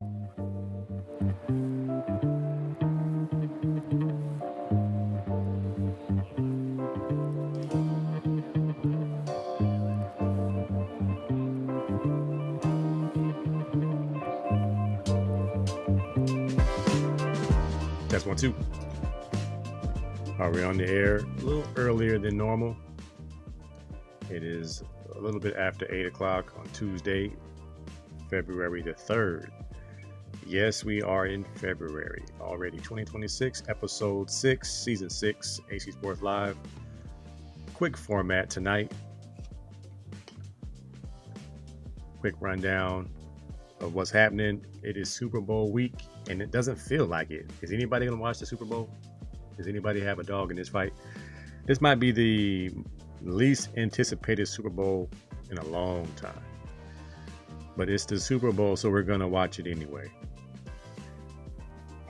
Test 1 2. Are we on the air? A little earlier than normal. It is a little bit after 8 o'clock on Tuesday, February the 3rd. Yes, we are in February already. 2026, episode 6, season 6, AC Sports Live. Quick format tonight. Quick rundown of what's happening. It is Super Bowl week, and it doesn't feel like it. Is anybody going to watch the Super Bowl? Does anybody have a dog in this fight? This might be the least anticipated Super Bowl in a long time. But it's the Super Bowl, so we're going to watch it anyway.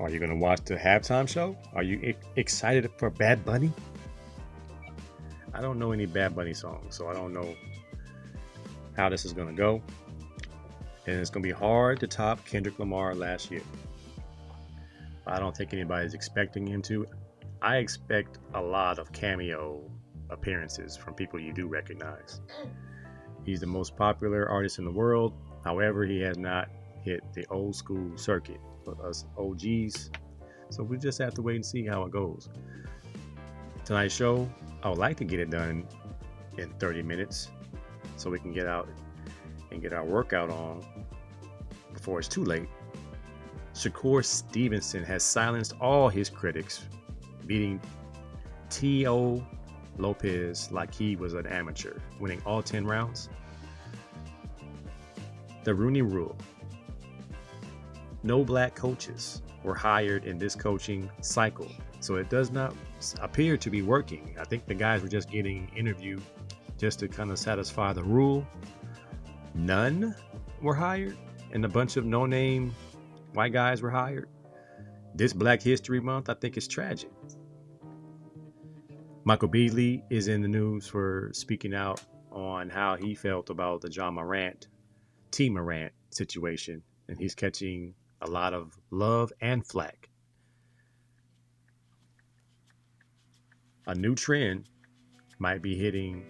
Are you going to watch the halftime show? Are you excited for Bad Bunny? I don't know any Bad Bunny songs, so I don't know how this is going to go. And it's going to be hard to top Kendrick Lamar last year. I don't think anybody's expecting him to. I expect a lot of cameo appearances from people you do recognize. He's the most popular artist in the world. However, he has not hit the old school circuit for us OGs. So we just have to wait and see how it goes. Tonight's show, I would like to get it done in 30 minutes so we can get out and get our workout on before it's too late. Shakur Stevenson has silenced all his critics, beating T.O. Lopez like he was an amateur, winning all 10 rounds. The Rooney Rule. No black coaches were hired in this coaching cycle, so it does not appear to be working. I think the guys were just getting interviewed just to kind of satisfy the rule. None were hired, and a bunch of no-name white guys were hired. This Black History Month, I think, is tragic. Michael Beasley is in the news for speaking out on how he felt about the John Morant, Team Morant situation, and he's catching a lot of love and flack. A new trend might be hitting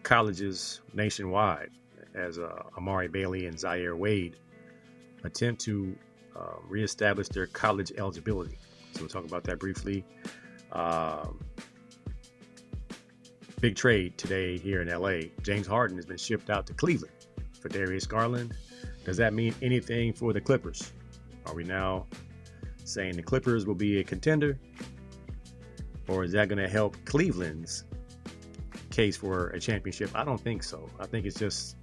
colleges nationwide as Amari Bailey and Zaire Wade attempt to reestablish their college eligibility. So we'll talk about that briefly. Big trade today here in LA. James Harden has been shipped out to Cleveland for Darius Garland. Does that mean anything for the Clippers? Are we now saying the Clippers will be a contender? Or is that going to help Cleveland's case for a championship? I don't think so. I think it's just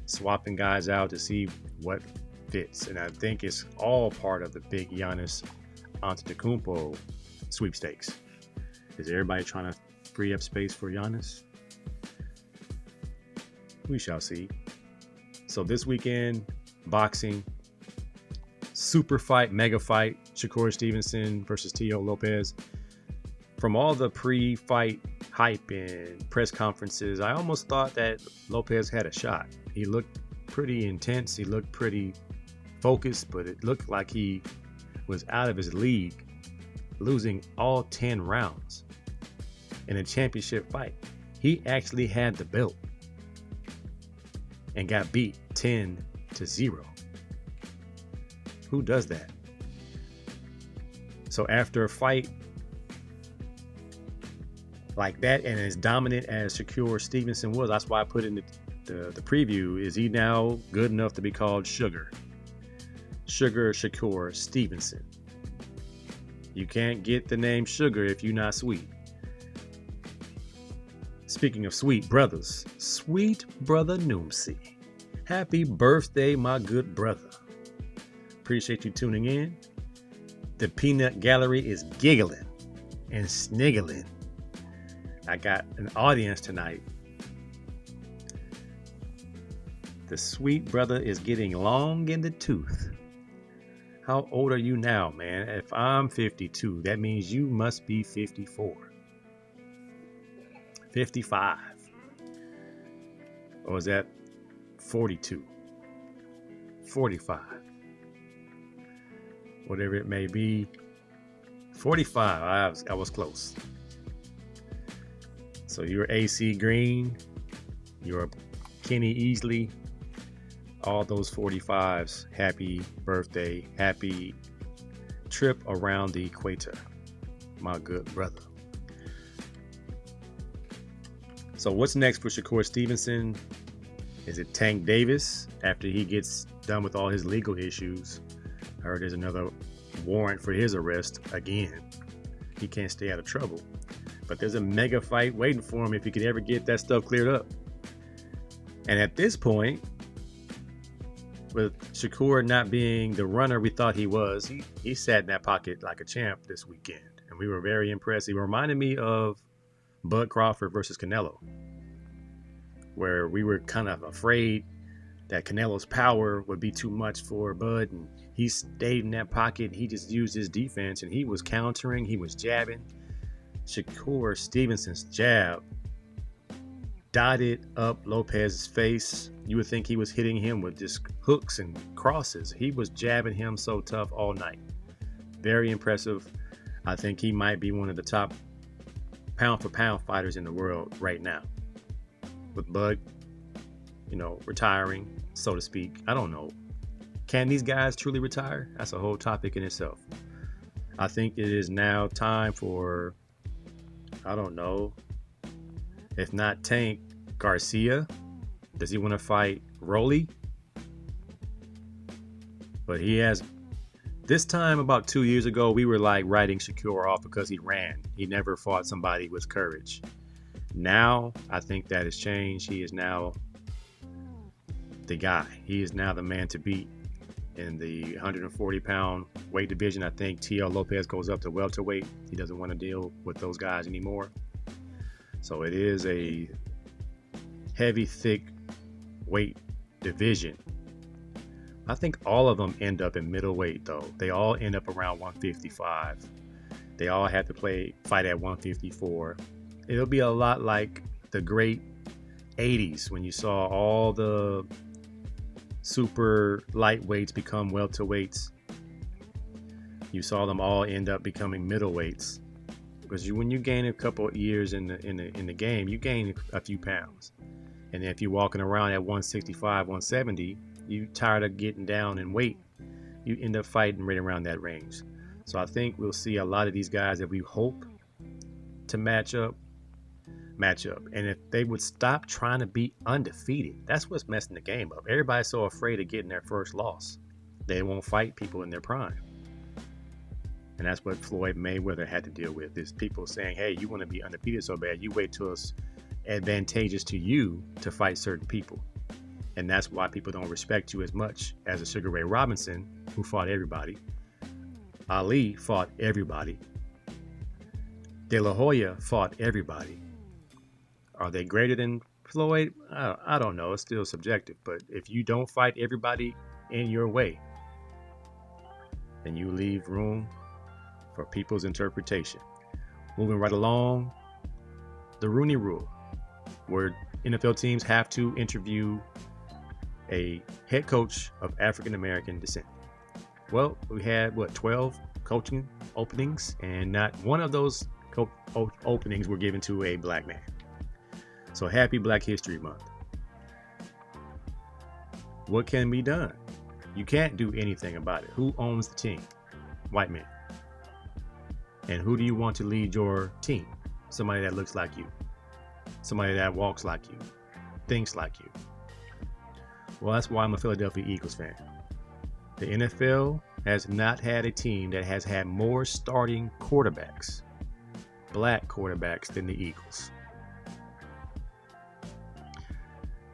swapping guys out to see what fits. And I think it's all part of the big Giannis Antetokounmpo sweepstakes. Is everybody trying to free up space for Giannis? We shall see. So this weekend, boxing, super fight, mega fight, Shakur Stevenson versus T.O. Lopez. From all the pre-fight hype and press conferences, I almost thought that Lopez had a shot. He looked pretty intense. He looked pretty focused, but it looked like he was out of his league, losing all 10 rounds in a championship fight. He actually had the belt and got beat 10-0. Who does that? So after a fight like that, and as dominant as Shakur Stevenson was, that's why I put in the preview, is he now good enough to be called Sugar Shakur Stevenson? You can't get the name Sugar if you're not sweet. Speaking of sweet brothers, sweet brother Noomsy. Happy birthday, my good brother. Appreciate you tuning in. The peanut gallery is giggling and sniggling. I got an audience tonight. The sweet brother is getting long in the tooth. How old are you now, man? If I'm 52, that means you must be 54. 55. Or is that 42? 45. Whatever it may be. 45. I was close. So you're AC Green, you're Kenny Easley, all those 45s. Happy birthday, happy trip around the equator, my good brother. So what's next for Shakur Stevenson? Is it Tank Davis after he gets done with all his legal issues? I heard there's another warrant for his arrest again. He can't stay out of trouble. But there's a mega fight waiting for him if he could ever get that stuff cleared up. And at this point, with Shakur not being the runner we thought he was, he sat in that pocket like a champ this weekend. And we were very impressed. He reminded me of Bud Crawford versus Canelo, where we were kind of afraid that Canelo's power would be too much for Bud, and he stayed in that pocket. He just used his defense, and he was countering, he was jabbing. Shakur Stevenson's jab dotted up Lopez's face. You would think he was hitting him with just hooks and crosses. He was jabbing him so tough all night. Very impressive. I think he might be one of the top pound for pound fighters in the world right now. With Bud, retiring, so to speak. I don't know. Can these guys truly retire? That's a whole topic in itself. I think it is now time for, I don't know, if not Tank, Garcia. Does he want to fight Roly? But he has, this time about 2 years ago, we were like writing Shakur off because he ran. He never fought somebody with courage. Now, I think that has changed. He is now the guy. He is now the man to beat. In the 140-pound weight division, I think TL Lopez goes up to welterweight. He doesn't want to deal with those guys anymore. So it is a heavy, thick weight division. I think all of them end up in middleweight, though. They all end up around 155. They all have to fight at 154. It'll be a lot like the great 80s when you saw all the super lightweights become welterweights. You saw them all end up becoming middleweights, because when you gain a couple of years in the game, you gain a few pounds. And if you're walking around at 165, 170, you tired of getting down in weight, you end up fighting right around that range. So I think we'll see a lot of these guys that we hope to match up. And if they would stop trying to be undefeated, that's what's messing the game up. Everybody's so afraid of getting their first loss. They won't fight people in their prime. And that's what Floyd Mayweather had to deal with, is people saying, hey, you want to be undefeated so bad, you wait till it's advantageous to you to fight certain people. And that's why people don't respect you as much as a Sugar Ray Robinson, who fought everybody. Ali fought everybody. De La Hoya fought everybody. Are they greater than Floyd? I don't know. It's still subjective. But if you don't fight everybody in your way, then you leave room for people's interpretation. Moving right along, the Rooney Rule, where NFL teams have to interview a head coach of African American descent. Well, we had 12 coaching openings, and not one of those openings were given to a black man. So happy Black History Month. What can be done? You can't do anything about it. Who owns the team? White men. And who do you want to lead your team? Somebody that looks like you. Somebody that walks like you. Thinks like you. Well, that's why I'm a Philadelphia Eagles fan. The NFL has not had a team that has had more starting quarterbacks, black quarterbacks, than the Eagles.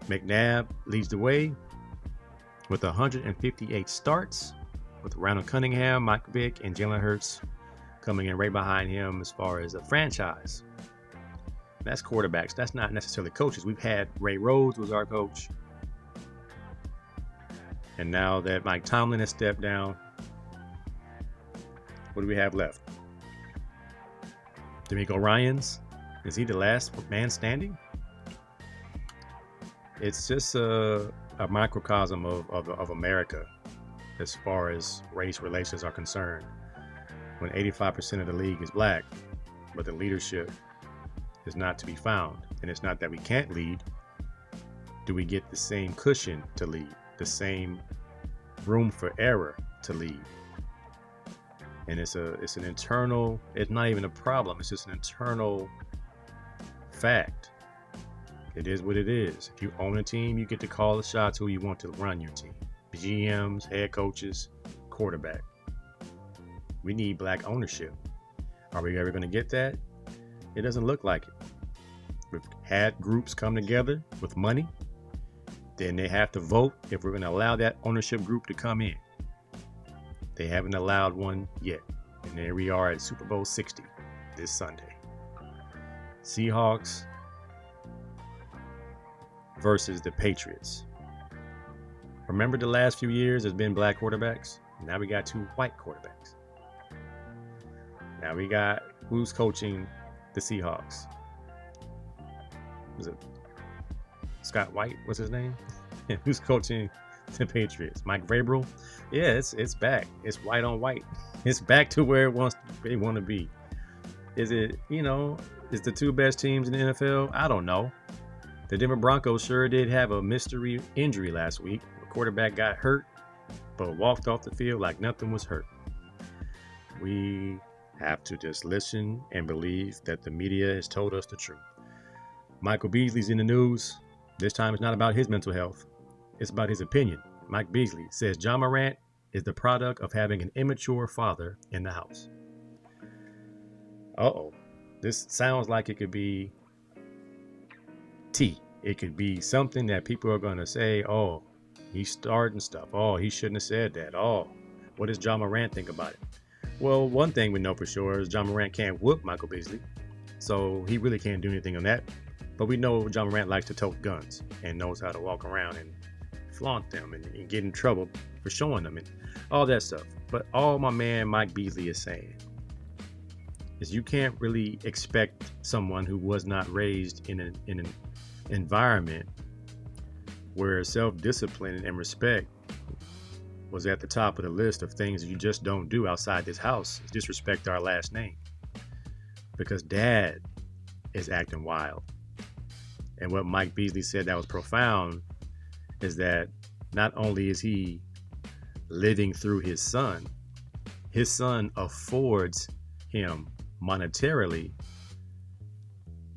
McNabb leads the way with 158 starts, with Randall Cunningham, Mike Vick, and Jalen Hurts coming in right behind him as far as a franchise. That's quarterbacks. That's not necessarily coaches. We've had Ray Rhodes was our coach. And now that Mike Tomlin has stepped down, what do we have left? D'Amico Ryans? Is he the last man standing? It's just a microcosm of America as far as race relations are concerned. When 85% of the league is black, but the leadership is not to be found. And it's not that we can't lead. Do we get the same cushion to lead? The same room for error to lead? And it's an internal, it's not even a problem, it's just an internal fact. It is what it is. If you own a team, you get to call the shots who you want to run your team. GMs, head coaches, quarterback. We need black ownership. Are we ever going to get that? It doesn't look like it. We've had groups come together with money. Then they have to vote if we're going to allow that ownership group to come in. They haven't allowed one yet. And there we are at Super Bowl 60 this Sunday. Seahawks versus the Patriots. Remember the last few years there's been black quarterbacks? Now we got 2 white quarterbacks. Now we got, who's coaching the Seahawks? Was it Scott White? What's his name? Who's coaching the Patriots? Mike Vrabel? Yeah, it's back. It's white on white. It's back to where they want to be. Is it, is the 2 best teams in the NFL? I don't know. The Denver Broncos sure did have a mystery injury last week. The quarterback got hurt, but walked off the field like nothing was hurt. We have to just listen and believe that the media has told us the truth. Michael Beasley's in the news. This time it's not about his mental health. It's about his opinion. Mike Beasley says Ja Morant is the product of having an immature father in the house. Uh-oh. This sounds like it could be tea. It could be something that people are going to say, oh, he's starting stuff. Oh, he shouldn't have said that. Oh, what does Ja Morant think about it? Well, one thing we know for sure is Ja Morant can't whoop Michael Beasley. So he really can't do anything on that. But we know Ja Morant likes to tote guns and knows how to walk around and flaunt them and get in trouble for showing them and all that stuff. But all my man Mike Beasley is saying is you can't really expect someone who was not raised in an environment where self-discipline and respect was at the top of the list of things that you just don't do outside this house. Disrespect our last name. Because dad is acting wild. And what Mike Beasley said that was profound is that not only is he living through his son affords him monetarily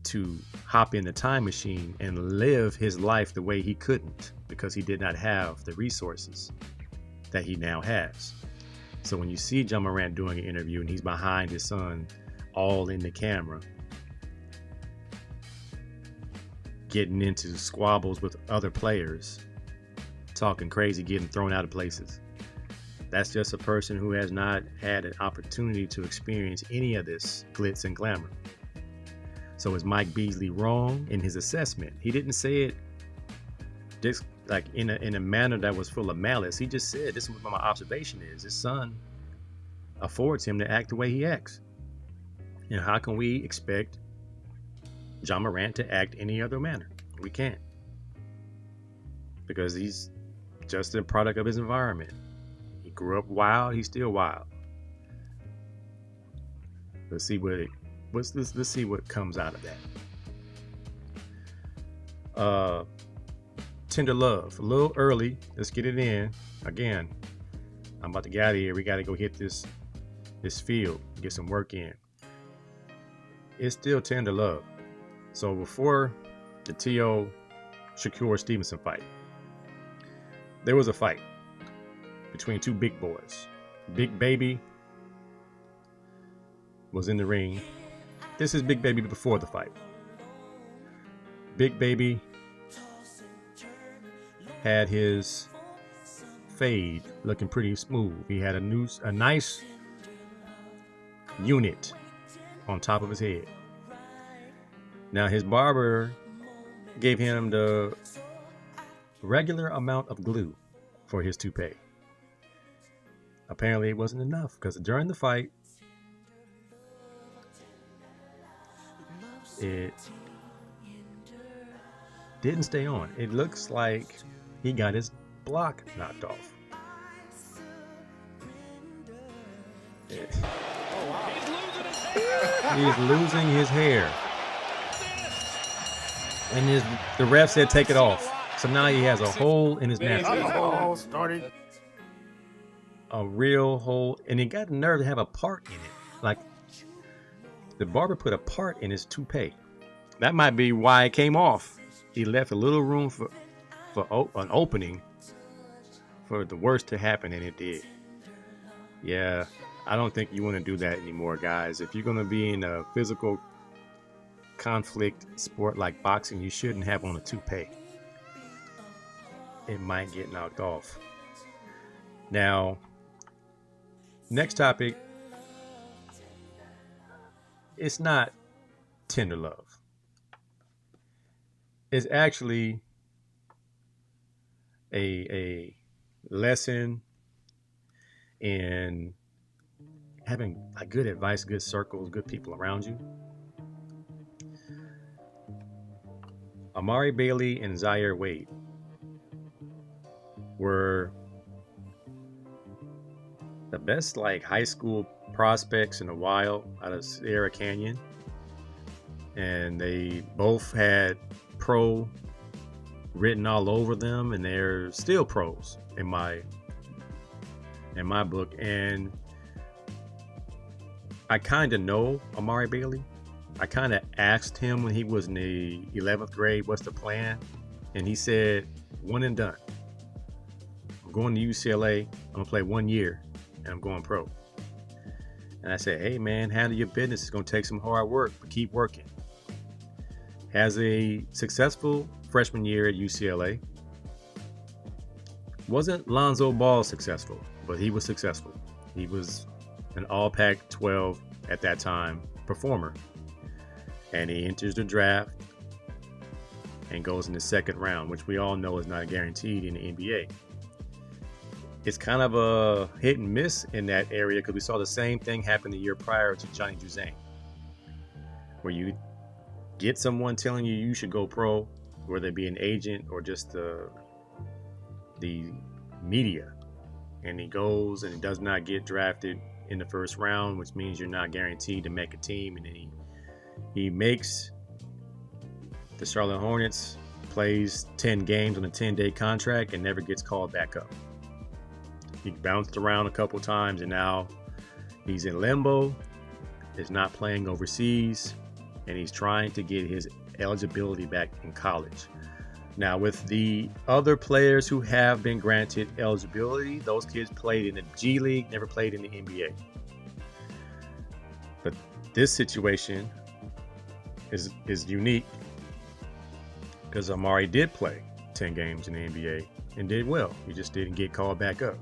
to hop in the time machine and live his life the way he couldn't because he did not have the resources that he now has. So when you see Ja Morant doing an interview and he's behind his son all in the camera, getting into squabbles with other players, talking crazy, getting thrown out of places, that's just a person who has not had an opportunity to experience any of this glitz and glamour. So is Mike Beasley wrong in his assessment? He didn't say it just like in a manner that was full of malice. He just said, this is what my observation is. His son affords him to act the way he acts. And how can we expect Ja Morant to act any other manner? We can't. Because he's just a product of his environment. He grew up wild, he's still wild. Let's see what comes out of that. Tender Love, a little early. Let's get it in. Again, I'm about to get out of here. We got to go hit this field, get some work in. It's still Tender Love. So before the T.O. Shakur Stevenson fight, there was a fight between 2 big boys. Big Baby was in the ring. This is Big Baby before the fight. Big Baby had his fade looking pretty smooth. He had a nice unit on top of his head. Now his barber gave him the regular amount of glue for his toupee. Apparently it wasn't enough because during the fight, it didn't stay on. It looks like he got his block knocked off. He's losing his hair. And the ref said take it off. So now he has a hole in his napkin. Started. A real hole. And he got the nerve to have a part in it. Like, the barber put a part in his toupee. That might be why it came off. He left a little room for an opening for the worst to happen, and it did. Yeah, I don't think you want to do that anymore, guys. If you're going to be in a physical conflict sport like boxing, you shouldn't have on a toupee. It might get knocked off. Now, next topic. It's not tender love. It's actually a lesson in having like good advice, good circles, good people around you. Amari Bailey and Zaire Wade were the best like high school prospects in a while out of Sierra Canyon, and they both had pro written all over them, and they're still pros in my book. And I kind of know Amari Bailey. I kind of asked him when he was in the 11th grade, what's the plan? And he said, one and done. I'm going to UCLA. I'm going to play 1 year and I'm going pro. And I said, hey man, handle your business. It's going to take some hard work, but keep working. Has a successful freshman year at UCLA. Wasn't Lonzo Ball successful, but he was successful. He was an all Pac-12 at that time performer. And he enters the draft and goes in the second round, which we all know is not guaranteed in the NBA. It's kind of a hit and miss in that area because we saw the same thing happen the year prior to Johnny Juzang, where you get someone telling you should go pro, whether it be an agent or just the media, and he goes and he does not get drafted in the first round, which means you're not guaranteed to make a team. And then he makes the Charlotte Hornets, plays 10 games on a 10-day contract, and never gets called back up. He bounced around a couple times, and now he's in limbo, is not playing overseas, and he's trying to get his eligibility back in college. Now, with the other players who have been granted eligibility, those kids played in the G League, never played in the NBA. But this situation is unique because Amari did play 10 games in the NBA and did well. He just didn't get called back up.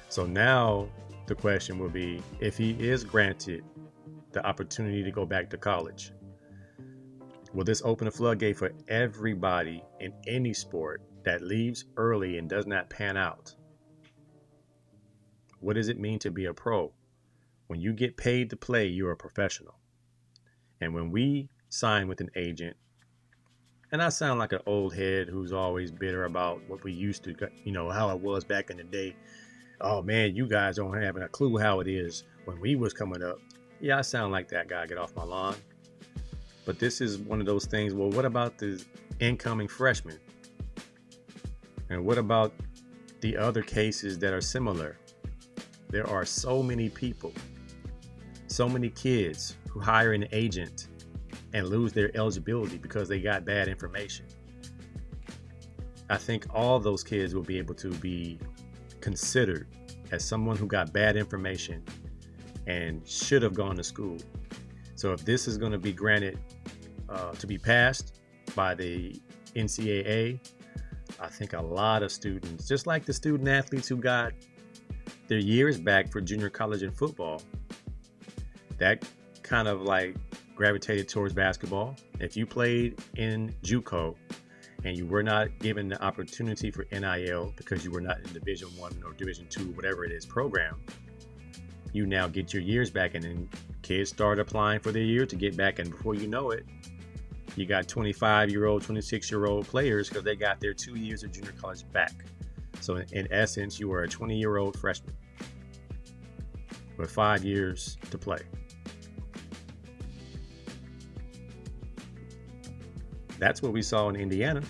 So now the question will be, if he is granted the opportunity to go back to college, will this open a floodgate for everybody in any sport that leaves early and does not pan out? What does it mean to be a pro? When you get paid to play, you're a professional. And when we sign with an agent, and I sound like an old head who's always bitter about what we used to, how it was back in the day. Oh man, you guys don't have a clue how it is when we was coming up. Yeah, I sound like that guy. Get off my lawn. But this is one of those things. Well, what about the incoming freshmen? And what about the other cases that are similar? There are so many people, so many kids who hire an agent and lose their eligibility because they got bad information. I think all those kids will be able to be considered as someone who got bad information and should have gone to school. So if this is going to be granted to be passed by the NCAA, I think a lot of students, just like the student athletes who got their years back for junior college and football, that kind of like gravitated towards basketball. If you played in JUCO and you were not given the opportunity for NIL because you were not in Division I or Division II, whatever it is, program, you now get your years back, and then kids start applying for their year to get back, and before you know it, You got 25-year-old, 26-year-old players because they got their 2 years of junior college back. So in essence, you are a 20-year-old freshman with 5 years to play. That's what we saw in Indiana,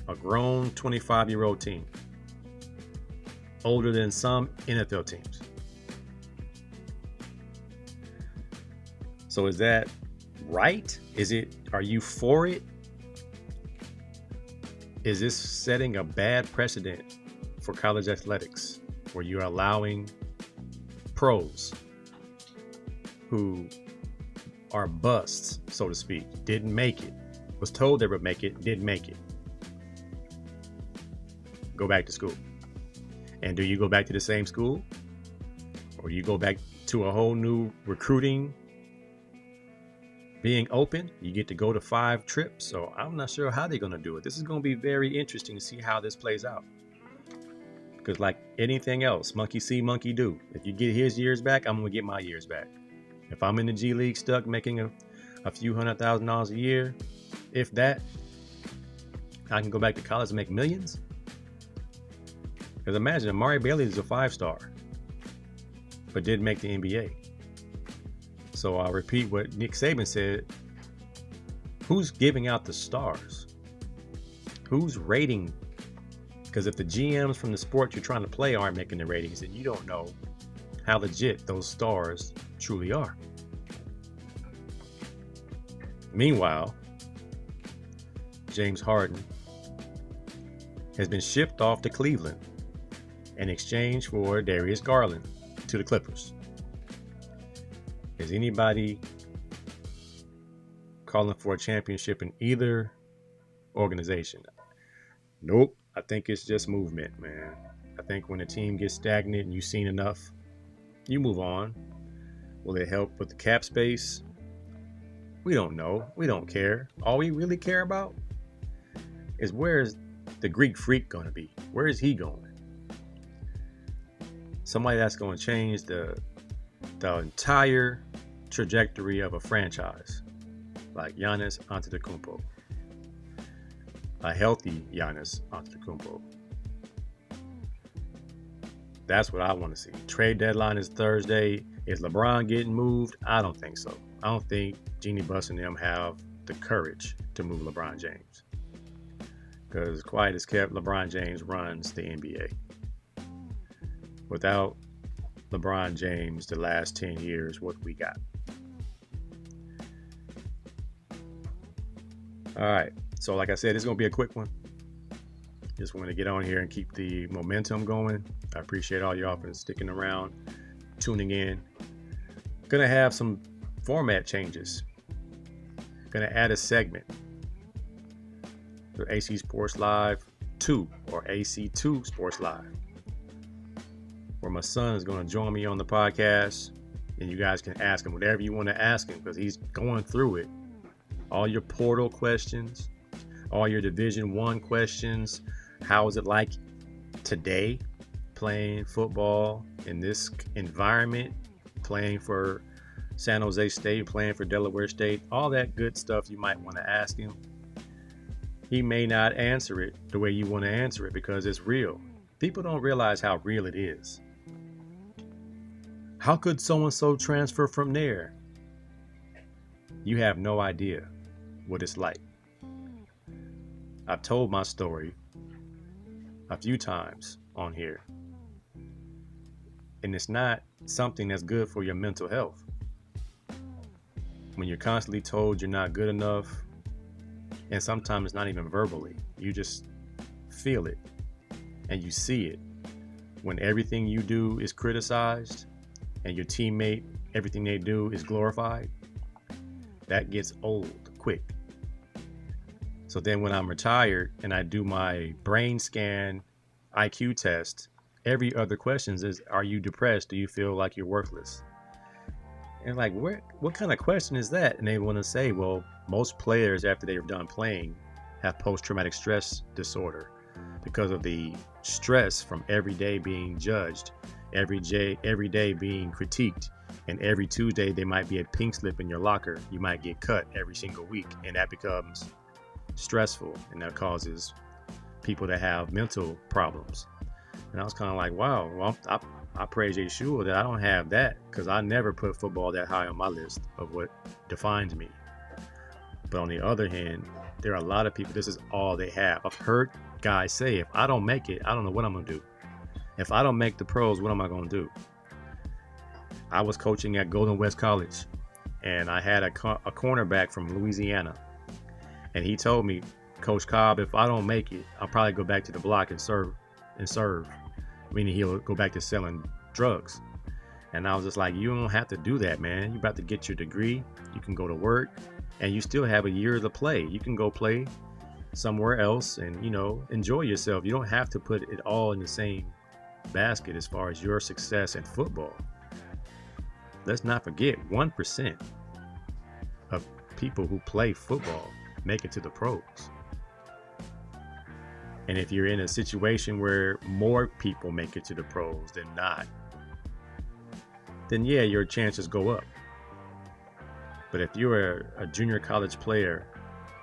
a grown 25-year-old team, older than some NFL teams. So is that right? Are you for it? Is this setting a bad precedent for college athletics where you're allowing pros who are busts, so to speak, didn't make it, was told they would make it, didn't make it, go back to school? And do you go back to the same school? Or you go back to a whole new recruiting being open? You get to go to 5 trips. So I'm not sure how they're going to do it. This is going to be very interesting to see how this plays out. Because like anything else, monkey see, monkey do. If you get his years back, I'm going to get my years back. If I'm in the G League stuck making a few $100,000 a year, if that, I can go back to college and make millions. Because imagine Amari Bailey is a 5-star, but didn't make the NBA. So I'll repeat what Nick Saban said. Who's giving out the stars? Who's rating? Because if the GMs from the sport you're trying to play aren't making the ratings, then you don't know how legit those stars truly are. Meanwhile, James Harden has been shipped off to Cleveland in exchange for Darius Garland to the Clippers. Is anybody calling for a championship in either organization? Nope. I think it's just movement, man. I think when a team gets stagnant and you've seen enough, you move on. Will it help with the cap space? We don't know. We don't care. All we really care about is where is the Greek Freak going to be? Where is he going? Somebody that's going to change the entire trajectory of a franchise, like Giannis Antetokounmpo, a healthy Giannis Antetokounmpo. That's what I want to see. Trade deadline is Thursday. Is LeBron getting moved? I don't think so. I don't think Jeanie Buss and them have the courage to move LeBron James. Because quiet as kept, LeBron James runs the NBA. Without LeBron James, the last 10 years, what we got? All right. So like I said, it's going to be a quick one. Just wanted to get on here and keep the momentum going. I appreciate all y'all for sticking around, tuning in. Going to have some format changes. Going to add a segment for AC Sports Live 2 or AC2 Sports Live, where my son is going to join me on the podcast, and you guys can ask him whatever you want to ask him because he's going through it. All your portal questions, all your Division I questions. How is it like today playing football in this environment, playing for San Jose State, playing for Delaware State, all that good stuff you might want to ask him. He may not answer it the way you want to answer it because it's real. People don't realize how real it is. How could so-and-so transfer from there? You have no idea what it's like. I've told my story a few times on here. And it's not something that's good for your mental health. When you're constantly told you're not good enough, and sometimes it's not even verbally, you just feel it and you see it. When everything you do is criticized and your teammate, everything they do is glorified, that gets old quick. So then when I'm retired and I do my brain scan IQ test, every other question is, are you depressed? Do you feel like you're worthless? And like, what kind of question is that? And they want to say, well, most players after they're done playing have post-traumatic stress disorder because of the stress from every day being judged every day being critiqued, and every Tuesday there might be a pink slip in your locker. You might get cut every single week, and that becomes stressful, and that causes people to have mental problems. And I was kind of like, wow, well, I praise Yeshua that I don't have that, because I never put football that high on my list of what defines me. But on the other hand, there are a lot of people, this is all they have. I've heard guys say, if I don't make it, I don't know what I'm going to do. If I don't make the pros, what am I going to do? I was coaching at Golden West College, and I had a cornerback from Louisiana. And he told me, Coach Cobb, if I don't make it, I'll probably go back to the block and serve. Meaning he'll go back to selling drugs. And I was just like, you don't have to do that, man. You're about to get your degree. You can go to work, and you still have a year to play. You can go play somewhere else and, enjoy yourself. You don't have to put it all in the same basket as far as your success in football. Let's not forget, 1% of people who play football make it to the pros. And if you're in a situation where more people make it to the pros than not, then yeah, your chances go up. But if you're a junior college player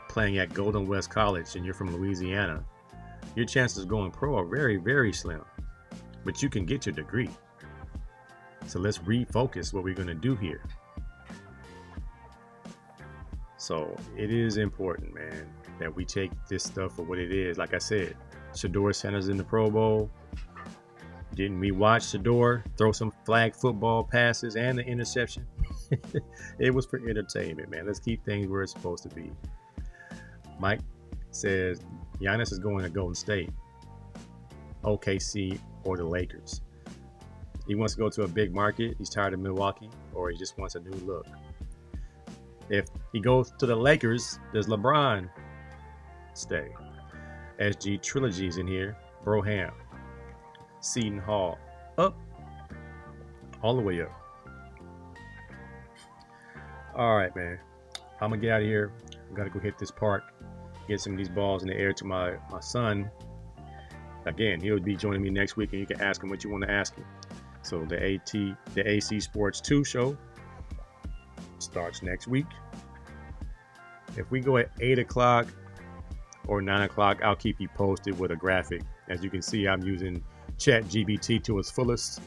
playing at Golden West College and you're from Louisiana, your chances of going pro are very, very slim. But you can get your degree. So let's refocus what we're going to do here. So it is important, man, that we take this stuff for what it is. Like I said, Shador Sanders in the Pro Bowl. Didn't we watch Shador throw some flag football passes and the interception? It was for entertainment, man. Let's keep things where it's supposed to be. Mike says Giannis is going to Golden State, OKC, or the Lakers. He wants to go to a big market. He's tired of Milwaukee, or he just wants a new look. If he goes to the Lakers, does LeBron stay? SG Trilogy's in here. Broham. Seton Hall. Up. All the way up. All right, man. I'm going to get out of here. I got to go hit this park. Get some of these balls in the air to my son. Again, he'll be joining me next week, and you can ask him what you want to ask him. So the AC Sports 2 show starts next week. If we go at 8 o'clock or 9 o'clock, I'll keep you posted with a graphic. As you can see, I'm using ChatGPT to its fullest.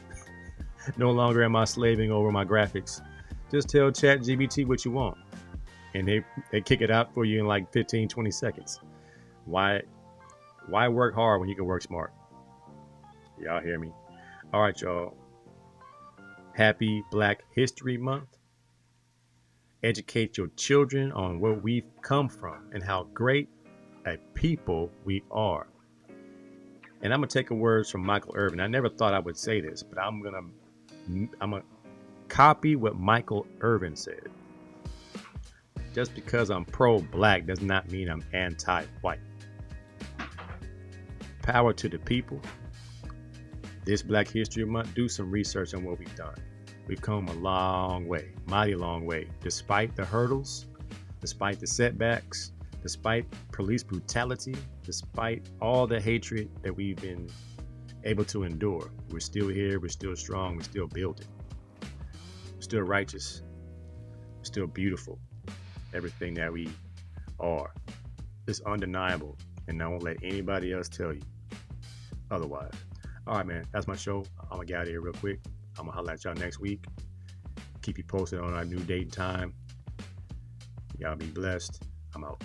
No longer am I slaving over my graphics. Just tell ChatGPT what you want, and they kick it out for you in like 15, 20 seconds. Why work hard when you can work smart? Y'all hear me? All right, y'all. Happy Black History Month. Educate your children on where we've come from and how great a people we are. And I'm going to take a words from Michael Irvin. I never thought I would say this, but I'm going to copy what Michael Irvin said. Just because I'm pro-black does not mean I'm anti-white. Power to the people. This Black History Month, do some research on what we've done. We've come a long way, mighty long way, despite the hurdles, despite the setbacks, despite police brutality, despite all the hatred that we've been able to endure. We're still here, we're still strong, we're still building. We're still righteous, we're still beautiful. Everything that we are is undeniable, and I won't let anybody else tell you otherwise. All right, man, that's my show. I'm gonna get out of here real quick. I'm gonna holler at y'all next week. Keep you posted on our new date and time. Y'all be blessed. I'm out.